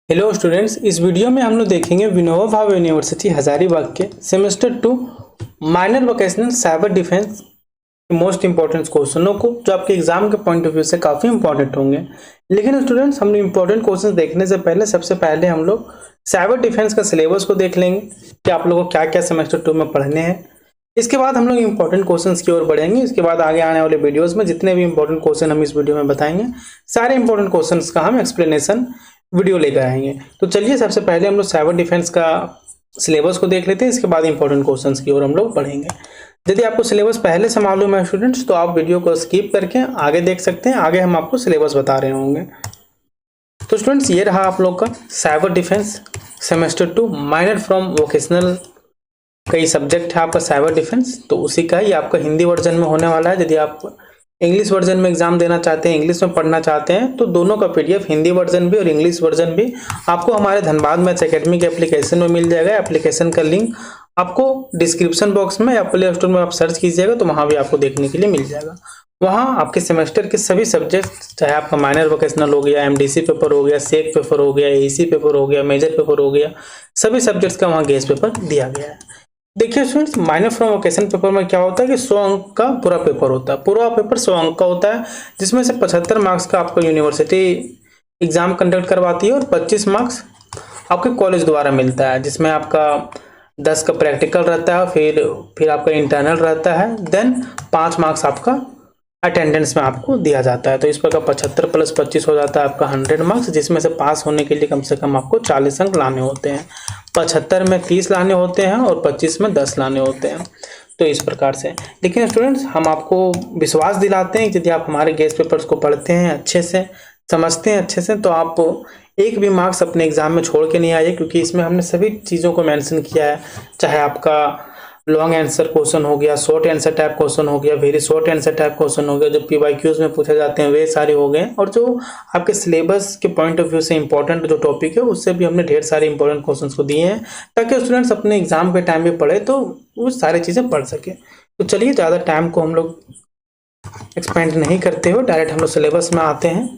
Hello students, इस video में हम लोग देखेंगे विनोबा भावे यूनिवर्सिटी हजारीबाग के semester 2 minor vocational cyber defence के मोस्ट इंपॉर्टेंट क्वेश्चनों को, जो आपके एग्जाम के पॉइंट ऑफ व्यू से काफ़ी इंपॉर्टेंट होंगे। लेकिन स्टूडेंट्स, हम इंपॉर्टेंट क्वेश्चन देखने से पहले सबसे पहले हम लोग साइबर डिफेंस का सिलेबस को देख लेंगे कि आप लोगों को क्या क्या सेमेस्टर 2 में पढ़ने हैं। इसके बाद हम लोग इंपॉर्टेंट क्वेश्चंस की ओर बढ़ेंगे। इसके बाद आगे आने वाले वीडियोस में जितने भी इंपॉर्टेंट क्वेश्चन हम इस वीडियो में बताएंगे, सारे इंपॉर्टेंट क्वेश्चंस का हम एक्सप्लेनेशन वीडियो लेकर आएंगे। तो चलिए सबसे पहले हम लोग साइबर डिफेंस का सिलेबस को देख लेते हैं। इसके बाद इंपॉर्टेंट क्वेश्चंस की ओर हम लोग बढ़ेंगे। यदि आपको सिलेबस पहले से मालूम है स्टूडेंट्स, तो आप वीडियो को स्किप करके आगे देख सकते हैं। आगे हम आपको सिलेबस बता रहे होंगे। तो स्टूडेंट्स, ये रहा आप लोग का cyber defence semester 2 minor from vocational कई सब्जेक्ट है आपका साइबर डिफेंस। तो उसी का ही आपका हिंदी वर्जन में होने वाला है। यदि आप इंग्लिश वर्जन में एग्जाम देना चाहते हैं, इंग्लिश में पढ़ना चाहते हैं, तो दोनों का पीडीएफ हिंदी वर्जन भी और इंग्लिश वर्जन भी आपको हमारे धनबाद मैथ्स एकेडमी के एप्लीकेशन में मिल जाएगा। एप्लीकेशन का लिंक आपको डिस्क्रिप्शन बॉक्स में या प्ले स्टोर में आप सर्च कीजिएगा तो वहां भी आपको देखने के लिए मिल जाएगा। वहां आपके सेमेस्टर के सभी सब्जेक्ट, चाहे आपका माइनर वोकेशनल हो गया, एमडीसी पेपर हो गया, सेक पेपर हो गया, एसी पेपर हो गया, मेजर पेपर हो गया, सभी सब्जेक्ट्स का वहां गेस्ट पेपर दिया गया है। देखिए students, minor from vocation paper में क्या होता है कि 100 अंक का पूरा पेपर होता है। पूरा पेपर 100 अंक का होता है, जिसमें से 75 मार्क्स का आपको यूनिवर्सिटी एग्जाम कंडक्ट करवाती है और 25 मार्क्स आपके कॉलेज द्वारा मिलता है, जिसमें आपका 10 का प्रैक्टिकल रहता है, फिर आपका इंटरनल रहता है, देन 5 मार्क्स आपका अटेंडेंस में आपको दिया जाता है। तो इस प्रकार 75 + 25 हो जाता है आपका 100 मार्क्स, जिसमें से पास होने के लिए कम से कम आपको 40 अंक लाने होते हैं। 75 में 30 लाने होते हैं और 25 में 10 लाने होते हैं। तो इस प्रकार से। लेकिन स्टूडेंट्स, हम आपको विश्वास दिलाते हैं कि यदि आप हमारे गेस्ट पेपर्स को पढ़ते हैं, अच्छे से समझते हैं अच्छे से, तो आप एक भी मार्क्स अपने एग्जाम में छोड़ के नहीं आइए, क्योंकि इसमें हमने सभी चीज़ों को मेंशन किया है। चाहे आपका लॉन्ग आंसर क्वेश्चन हो गया, शॉर्ट आंसर टाइप क्वेश्चन हो गया, very short answer type question हो गया, जो पीवाईक्यूज में पूछे जाते हैं वे सारे हो गए, और जो आपके सिलेबस के पॉइंट ऑफ व्यू से इंपॉर्टेंट जो टॉपिक है उससे भी हमने ढेर सारे इंपॉर्टेंट क्वेश्चंस को दिए हैं, ताकि स्टूडेंट्स अपने एग्जाम के टाइम में पढ़े तो वो सारी चीज़ें पढ़ सके। तो चलिए, ज़्यादा टाइम को हम लोग एक्सपेंड नहीं करते हुए डायरेक्ट हम लोग सिलेबस में आते हैं।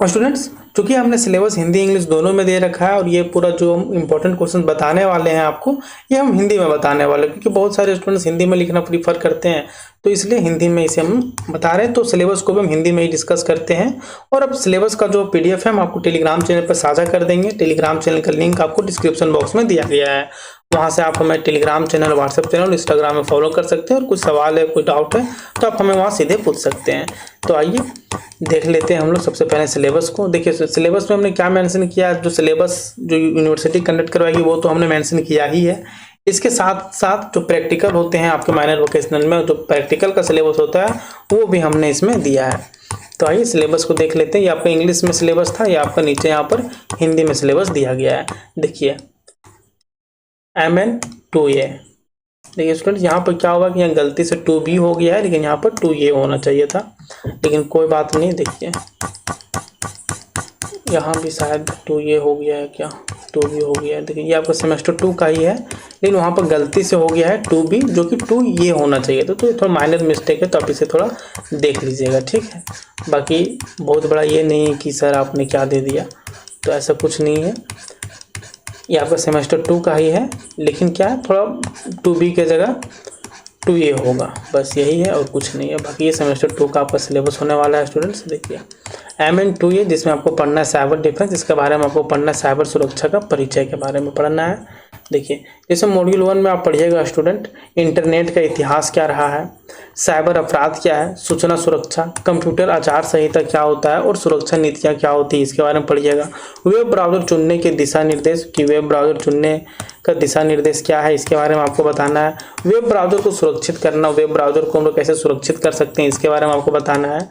और स्टूडेंट्स, चूंकि हमने सिलेबस हिंदी इंग्लिश दोनों में दे रखा है, और ये पूरा जो हम इंपॉर्टेंट क्वेश्चन बताने वाले हैं आपको, ये हम हिंदी में बताने वाले हैं, क्योंकि बहुत सारे स्टूडेंट्स हिंदी में लिखना प्रीफर करते हैं, तो इसलिए हिंदी में इसे हम बता रहे हैं। तो सिलेबस को भी हम हिंदी में ही डिस्कस करते हैं। और अब सिलेबस का जो पीडीएफ है हम आपको टेलीग्राम चैनल पर साझा कर देंगे। टेलीग्राम चैनल का लिंक आपको डिस्क्रिप्शन बॉक्स में दिया गया है। वहाँ से आप हमें Telegram channel, WhatsApp channel, Instagram में फॉलो कर सकते हैं, और कुछ सवाल है, कोई डाउट है, तो आप हमें वहाँ सीधे पूछ सकते हैं। तो आइए देख लेते हैं हम लोग सबसे पहले सिलेबस को। देखिए, सिलेबस में हमने क्या मेंशन किया, जो सिलेबस जो यूनिवर्सिटी कंडक्ट करवाएगी वो तो हमने मेंशन किया ही है। इसके साथ साथ जो प्रैक्टिकल होते हैं आपके माइनर वोकेशनल में, जो प्रैक्टिकल का सिलेबस होता है वो भी हमने इसमें दिया है। तो आइए सिलेबस को देख लेते हैं। ये आपका इंग्लिश में सिलेबस था, ये आपका नीचे यहाँ पर हिंदी में सिलेबस दिया गया है। देखिए, MN 2A। देखिए स्टूडेंट, यहाँ पर क्या होगा कि यहाँ गलती से 2B हो गया है, लेकिन यहाँ पर 2A होना चाहिए था, लेकिन कोई बात नहीं। देखिए, यहाँ भी शायद 2A हो गया है, क्या 2B हो गया है। देखिए, ये आपका सेमेस्टर 2 का ही है, लेकिन वहाँ पर गलती से हो गया है 2B, जो कि 2A होना चाहिए था। तो ये थोड़ा माइनर मिस्टेक है, तो आप इसे थोड़ा देख लीजिएगा, ठीक है। बाकी बहुत बड़ा ये नहीं है कि सर आपने क्या दे दिया, तो ऐसा कुछ नहीं है। ये आपका सेमेस्टर 2 का ही है, लेकिन क्या है, थोड़ा 2B के जगह 2A होगा, बस यही है और कुछ नहीं है। बाकी ये सेमेस्टर 2 का आपका सिलेबस होने वाला है स्टूडेंट्स। देखिए, MN 2A, जिसमें आपको पढ़ना है साइबर डिफेंस, इसके बारे में आपको पढ़ना है साइबर सुरक्षा का परिचय के बारे में पढ़ना है। देखिए, जैसे मॉड्यूल 1 में आप पढ़िएगा स्टूडेंट, इंटरनेट का इतिहास क्या रहा है, साइबर अपराध क्या है, सूचना सुरक्षा, कंप्यूटर आचार संहिता क्या होता है, और सुरक्षा नीतियाँ क्या होती है, इसके बारे में पढ़िएगा। वेब ब्राउज़र चुनने के दिशा निर्देश, कि वेब ब्राउज़र चुनने का दिशा निर्देश क्या है, इसके बारे में आपको बताना है। वेब ब्राउज़र को सुरक्षित करना, वेब ब्राउज़र को हम लोग कैसे सुरक्षित कर सकते हैं, इसके बारे में आपको बताना है।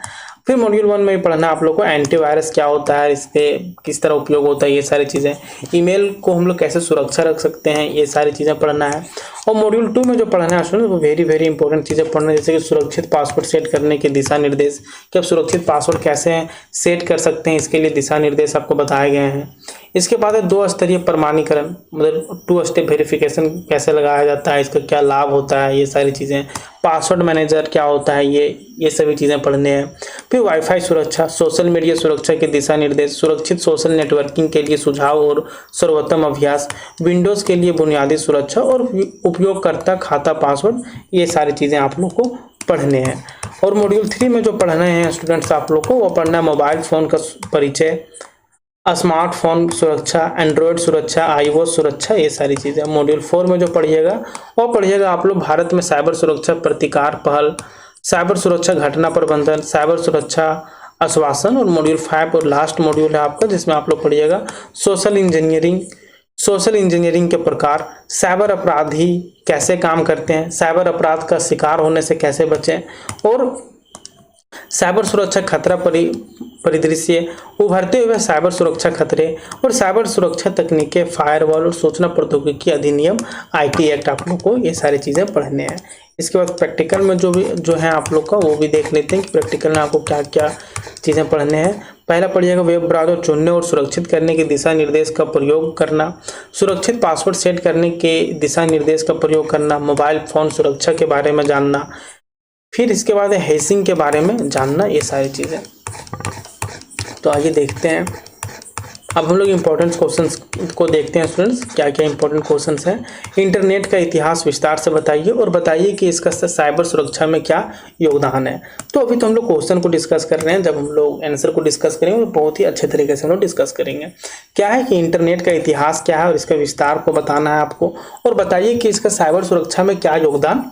फिर मॉड्यूल 1 में भी पढ़ना है आप लोग को एंटीवायरस क्या होता है, इसके किस तरह उपयोग होता है, ये सारी चीज़ें। ईमेल को हम लोग कैसे सुरक्षा रख सकते हैं, ये सारी चीज़ें पढ़ना है। और मॉड्यूल 2 में जो पढ़ना है स्टूडेंट, वो वेरी इंपॉर्टेंट चीज़ें पढ़ना है, जैसे कि सुरक्षित पासवर्ड सेट करने के दिशा निर्देश, कि आप सुरक्षित पासवर्ड कैसे सेट कर सकते हैं, इसके लिए दिशा निर्देश आपको बताए गए हैं। इसके बाद है 2 स्तरीय प्रमाणीकरण, मतलब 2 स्टेप वेरिफिकेशन कैसे लगाया जाता है, इसका क्या लाभ होता है, ये सारी चीज़ें। पासवर्ड मैनेजर क्या होता है, ये सभी चीज़ें पढ़ने हैं। फिर वाईफाई सुरक्षा, सोशल मीडिया सुरक्षा के दिशा निर्देश, सुरक्षित सोशल नेटवर्किंग के लिए सुझाव और सर्वोत्तम अभ्यास, विंडोज़ के लिए बुनियादी सुरक्षा और उपयोगकर्ता खाता पासवर्ड, ये सारी चीज़ें आप लोग को पढ़ने हैं। और मॉड्यूल 3 में जो पढ़ने हैं स्टूडेंट्स आप लोग को, वो पढ़ना है मोबाइल फ़ोन का परिचय, स्मार्टफोन सुरक्षा, एंड्रॉयड सुरक्षा, आईओएस सुरक्षा, ये सारी चीज़ें। मॉड्यूल 4 में जो पढ़िएगा वो पढ़िएगा आप लोग भारत में साइबर सुरक्षा प्रतिकार पहल, साइबर सुरक्षा घटना प्रबंधन, साइबर सुरक्षा आश्वासन। और मॉड्यूल 5 और लास्ट मॉड्यूल है आपका, जिसमें आप लोग पढ़िएगा सोशल इंजीनियरिंग के प्रकार, साइबर अपराधी कैसे काम करते हैं, साइबर अपराध का शिकार होने से कैसे बचें, और साइबर सुरक्षा खतरा परिदृश्य, उभरते हुए साइबर सुरक्षा खतरे और साइबर सुरक्षा तकनीकें, फायरवॉल और सूचना प्रौद्योगिकी अधिनियम आईटी एक्ट, आप लोग को ये सारी चीज़ें पढ़ने हैं। इसके बाद प्रैक्टिकल में जो है आप लोग का वो भी देख लेते हैं कि प्रैक्टिकल में आपको क्या क्या चीज़ें पढ़ने हैं। पहला पढ़िएगा वेब ब्राउज़र चुनने और सुरक्षित करने के दिशा निर्देश का प्रयोग करना, सुरक्षित पासवर्ड सेट करने के दिशा निर्देश का प्रयोग करना, मोबाइल फ़ोन सुरक्षा के बारे में जानना, फिर इसके बाद हैशिंग के बारे में जानना, ये सारी चीज़ें। तो आइए देखते हैं, अब हम लोग इम्पोर्टेंट क्वेश्चंस को देखते हैं स्टूडेंट्स, क्या क्या इंपॉर्टेंट क्वेश्चंस हैं। इंटरनेट का इतिहास विस्तार से बताइए और बताइए कि इसका साइबर सुरक्षा में क्या योगदान है। तो अभी तो हम लोग क्वेश्चन को डिस्कस कर रहे हैं, जब हम लोग आंसर को डिस्कस करेंगे तो बहुत ही अच्छे तरीके से हम लोग डिस्कस करेंगे। क्या है कि इंटरनेट का इतिहास क्या है और इसका विस्तार को बताना है आपको, और बताइए कि इसका साइबर सुरक्षा में क्या योगदान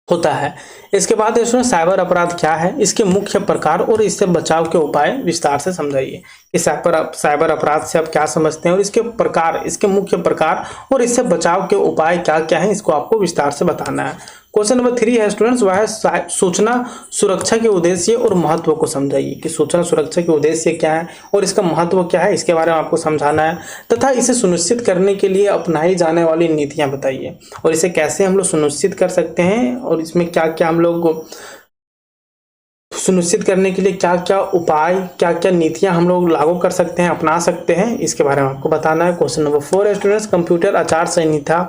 होता है। इसके बाद इसमें साइबर अपराध क्या है, इसके मुख्य प्रकार और इससे बचाव के उपाय विस्तार से समझाइए कि साइबर अपराध से आप क्या समझते हैं और इसके प्रकार, इसके मुख्य प्रकार और इससे बचाव के उपाय क्या क्या है, इसको आपको विस्तार से बताना है। क्वेश्चन नंबर 3 है स्टूडेंट्स, वह है सूचना सुरक्षा के उद्देश्य और महत्व को समझाइए कि सूचना सुरक्षा के उद्देश्य क्या है और इसका महत्व क्या है, इसके बारे में आपको समझाना है। तथा इसे सुनिश्चित करने के लिए अपनाई जाने वाली नीतियां बताइए और इसे कैसे हम लोग सुनिश्चित कर सकते हैं और इसमें क्या क्या हम लोग सुनिश्चित करने के लिए क्या क्या उपाय, क्या क्या नीतियां हम लोग लागू कर सकते हैं, अपना सकते हैं, इसके बारे में आपको बताना है। क्वेश्चन नंबर 4 है स्टूडेंट्स, कंप्यूटर आचार संहिता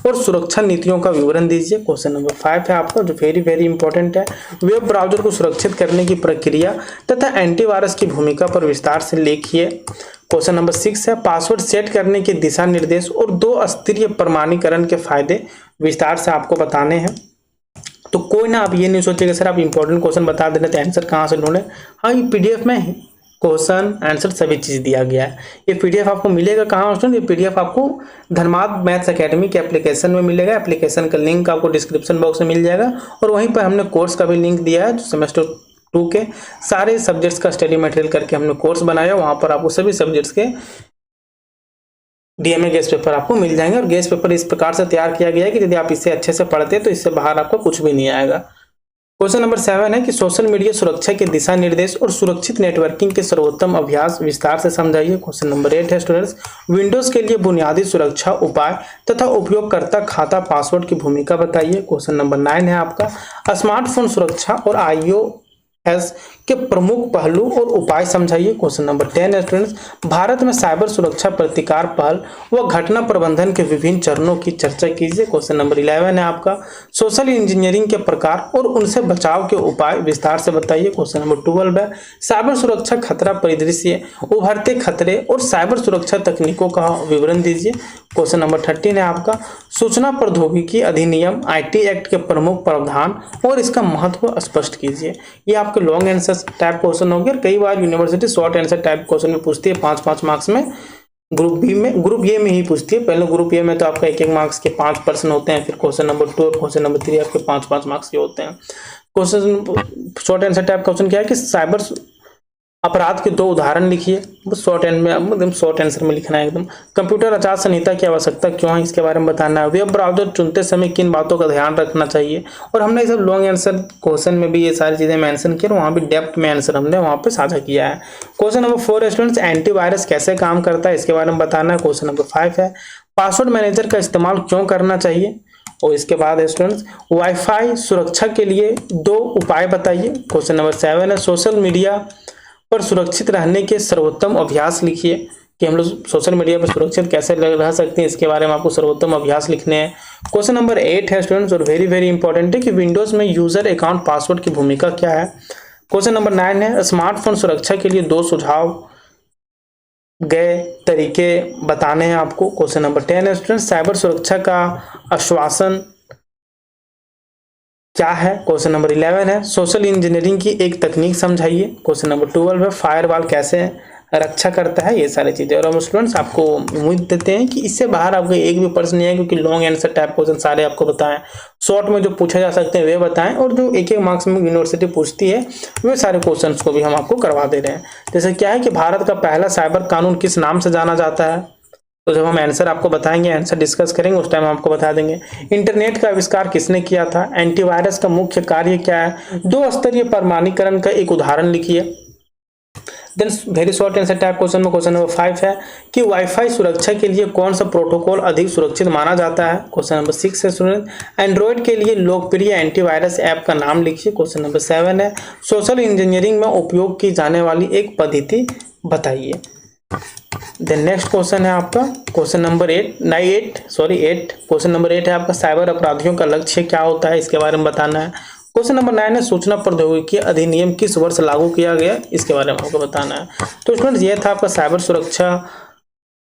और सुरक्षा नीतियों का विवरण दीजिए। क्वेश्चन नंबर 5 है आपका, जो वेरी इंपॉर्टेंट है, वेब ब्राउजर को सुरक्षित करने की प्रक्रिया तथा एंटीवायरस की भूमिका पर विस्तार से लिखिए। क्वेश्चन नंबर 6 है, पासवर्ड सेट करने के दिशा निर्देश और 2 स्तरीय प्रमाणीकरण के फायदे विस्तार से आपको बताने हैं। तो कोई ना आप ये नहीं सोचेगा सर आप इंपॉर्टेंट क्वेश्चन बता दे रहे थे, आंसर कहाँ से ढूंढे। हाँ, ये पीडीएफ में क्वेश्चन आंसर सभी चीज़ दिया गया है। ये पीडीएफ आपको मिलेगा कहाँ स्टूडेंट, ये पीडीएफ आपको धर्माद मैथ्स एकेडमी के एप्लीकेशन में मिलेगा। एप्लीकेशन का लिंक आपको डिस्क्रिप्शन बॉक्स में मिल जाएगा और वहीं पर हमने कोर्स का भी लिंक दिया है, जो सेमेस्टर 2 के सारे सब्जेक्ट्स का स्टडी मटेरियल करके हमने कोर्स बनाया। वहाँ पर आपको सभी सब्जेक्ट्स के डीएमए गेस्ट पेपर आपको मिल जाएंगे और गेस्ट पेपर इस प्रकार से तैयार किया गया है कि यदि आप इसे अच्छे से पढ़ते हैं तो इससे बाहर आपको कुछ भी नहीं आएगा। क्वेश्चन नंबर 7 है कि सोशल मीडिया सुरक्षा के दिशा निर्देश और सुरक्षित नेटवर्किंग के सर्वोत्तम अभ्यास विस्तार से समझाइए। क्वेश्चन नंबर 8 है स्टूडेंट्स, विंडोज के लिए बुनियादी सुरक्षा उपाय तथा उपयोगकर्ता खाता पासवर्ड की भूमिका बताइए। क्वेश्चन नंबर 9 है आपका, स्मार्टफोन सुरक्षा और iOS के प्रमुख पहलू और उपाय समझाइए। क्वेश्चन नंबर 10 है स्टूडेंट्स, भारत में साइबर सुरक्षा प्रतिकार पहल व घटना प्रबंधन के विभिन्न चरणों की चर्चा कीजिए। क्वेश्चन नंबर 11 है आपका, सोशल इंजीनियरिंग के प्रकार और उनसे बचाव के उपाय विस्तार से बताइए। क्वेश्चन नंबर 12 है, साइबर सुरक्षा खतरा परिदृश्य, उभरते खतरे और साइबर सुरक्षा तकनीकों का विवरण दीजिए। क्वेश्चन नंबर 13 है आपका, सूचना प्रौद्योगिकी अधिनियम आईटी एक्ट के प्रमुख प्रावधान और इसका महत्व स्पष्ट कीजिए। ये आपके लॉन्ग आंसर टाइप क्वेश्चन हो गया। कई बार university short answer type question में पूछती है 5-5 मार्क्स में, ग्रुप ए में ही पूछती है। पहले ग्रुप ए में तो आपका 1-1 मार्क्स के 5 प्रश्न होते हैं, फिर क्वेश्चन नंबर 2 और क्वेश्चन नंबर 3 आपके 5-5 मार्क्स के होते हैं। Question short answer type question क्या है कि साइबर अपराध के 2 उदाहरण लिखिए, शॉर्ट एंड में एकदम शॉर्ट आंसर में लिखना है एकदम। कंप्यूटर आचार संहिता की आवश्यकता क्यों है, इसके बारे में बताना है। वेब ब्राउजर चुनते समय किन बातों का ध्यान रखना चाहिए, और हमने ये सब लॉन्ग आंसर क्वेश्चन में भी ये सारी चीजें मेंशन की और वहाँ भी डेप्थ में आंसर हमने वहाँ पे साझा किया है। क्वेश्चन नंबर 4 स्टूडेंट्स, एंटीवायरस कैसे काम करता है, इसके बारे में बताना है। क्वेश्चन नंबर 5 है, पासवर्ड मैनेजर का इस्तेमाल क्यों करना चाहिए, और इसके बाद स्टूडेंट्स वाईफाई सुरक्षा के लिए 2 उपाय बताइए। क्वेश्चन नंबर 7 है, सोशल मीडिया पर सुरक्षित रहने के सर्वोत्तम अभ्यास लिखिए। कि हम लोग सोशल मीडिया पर सुरक्षित कैसे रह सकते हैं, इसके बारे में आपको सर्वोत्तम अभ्यास लिखने हैं। क्वेश्चन नंबर 8 है स्टूडेंट्स, और वेरी वेरी इंपॉर्टेंट है कि विंडोज में यूजर अकाउंट पासवर्ड की भूमिका क्या है। क्वेश्चन नंबर 9 है, स्मार्टफोन सुरक्षा के लिए 2 सुझाव गए तरीके बताने हैं आपको। क्वेश्चन नंबर 10 है स्टूडेंट, साइबर सुरक्षा का आश्वासन क्या है। क्वेश्चन नंबर 11 है, सोशल इंजीनियरिंग की एक तकनीक समझाइए। क्वेश्चन नंबर 12 है, फायरवॉल कैसे रक्षा करता है। ये सारी चीजें, और हम स्टूडेंट्स आपको उम्मीद देते हैं कि इससे बाहर आपको एक भी प्रश्न नहीं है, क्योंकि लॉन्ग आंसर टाइप क्वेश्चन सारे आपको बताएं, शॉर्ट में जो पूछे जा सकते हैं वे बताएं, और जो एक एक मार्क्स में यूनिवर्सिटी पूछती है वे सारे क्वेश्चंस को भी हम आपको करवा दे रहे हैं। जैसे क्या है कि भारत का पहला साइबर कानून किस नाम से जाना जाता है, तो जब हम आंसर आपको बताएंगे, आंसर डिस्कस करेंगे, उस टाइम आपको बता देंगे। इंटरनेट का आविष्कार किसने किया था। एंटीवायरस का मुख्य कार्य क्या है। 2 स्तरीय प्रमाणीकरण का एक उदाहरण लिखिए। Then very short answer type question में क्वेश्चन नंबर 5 है कि वाईफाई सुरक्षा के लिए कौन सा प्रोटोकॉल अधिक सुरक्षित माना जाता है। क्वेश्चन नंबर 6 है स्टूडेंट, एंड्रॉइड के लिए लोकप्रिय एंटीवायरस ऐप का नाम लिखिए। क्वेश्चन नंबर 7 है, सोशल इंजीनियरिंग में उपयोग की जाने वाली एक पद्धति बताइए। देन नेक्स्ट क्वेश्चन है आपका क्वेश्चन नंबर 8। क्वेश्चन नंबर 8 है आपका, साइबर अपराधियों का लक्ष्य क्या होता है, इसके बारे में बताना है। क्वेश्चन नंबर 9 है, सूचना प्रौद्योगिकी अधिनियम किस वर्ष लागू किया गया, इसके बारे में आपको बताना है। तो स्टूडेंट्स ये था आपका साइबर सुरक्षा,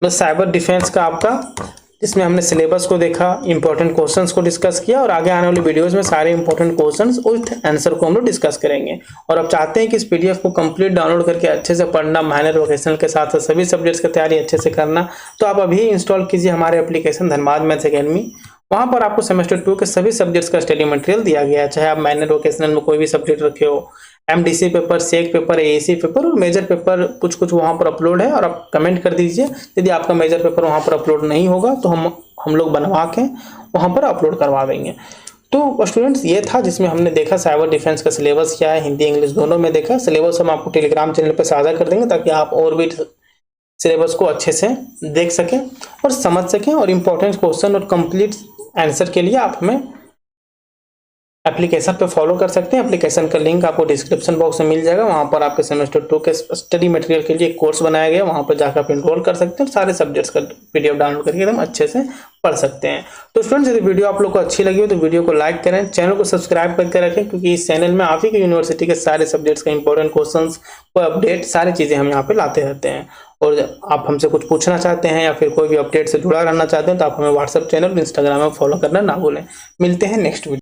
साइबर डिफेंस का आपका, इसमें हमने सिलेबस को देखा, इंपॉर्टेंट क्वेश्चंस को डिस्कस किया, और आगे आने वाली वीडियोस में सारे इंपॉर्टेंट क्वेश्चंस विथ आंसर को हम लोग डिस्कस करेंगे। और अब चाहते हैं कि इस पीडीएफ को कंप्लीट डाउनलोड करके अच्छे से पढ़ना, माइनर वोकेशनल के साथ सभी सब्जेक्ट्स की तैयारी अच्छे से करना, तो आप अभी इंस्टॉल कीजिए हमारे एप्लीकेशन धनबाद मैथ्स एकेडमी। वहाँ पर आपको सेमेस्टर 2 के सभी सब्जेक्ट्स का स्टडी मटेरियल दिया गया है, चाहे आप माइनर वोकेशनल में कोई भी सब्जेक्ट रखे हो, एमडीसी पेपर, सेक पेपर, एएसी पेपर और मेजर पेपर कुछ कुछ वहाँ पर अपलोड है, और आप कमेंट कर दीजिए यदि आपका मेजर पेपर वहाँ पर अपलोड नहीं होगा तो हम लोग बनवा के वहाँ पर अपलोड करवा देंगे। तो स्टूडेंट्स ये था जिसमें हमने देखा साइबर डिफेंस का सिलेबस क्या है, हिंदी इंग्लिश दोनों में देखा। सिलेबस हम आपको टेलीग्राम चैनल पर साझा कर देंगे ताकि आप और भी सिलेबस को अच्छे से देख सकें और समझ सकें, और इम्पोर्टेंट क्वेश्चन और कंप्लीट आंसर के लिए आप हमें एप्लीकेशन पे फॉलो कर सकते हैं। एप्लीकेशन का लिंक आपको डिस्क्रिप्शन बॉक्स में मिल जाएगा, वहाँ पर आपके सेमेस्टर 2 के स्टडी मटेरियल के लिए एक कोर्स बनाया गया, वहाँ पर जाकर आप इनरोल कर सकते हैं और सारे सब्जेक्ट्स का पीडीएफ डाउनलोड करके एकदम अच्छे से पढ़ सकते हैं। तो स्टूडेंट्स यदि वीडियो आप लोग को अच्छी लगी हो तो वीडियो को लाइक करें, चैनल को सब्सक्राइब करके रखें, क्योंकि इस चैनल में आप ही की यूनिवर्सिटी के सारे सब्जेक्ट्स का इंपॉर्टेंट क्वेश्चन को अपडेट सारी चीज़ें हम यहाँ पे लाते रहते हैं। और आप हमसे कुछ पूछना चाहते हैं या फिर कोई भी अपडेट से जुड़ा रहना चाहते हैं तो आप हमें व्हाट्सएप चैनल, इंस्टाग्राम में फॉलो करना ना भूलें। मिलते हैं नेक्स्ट वीडियो।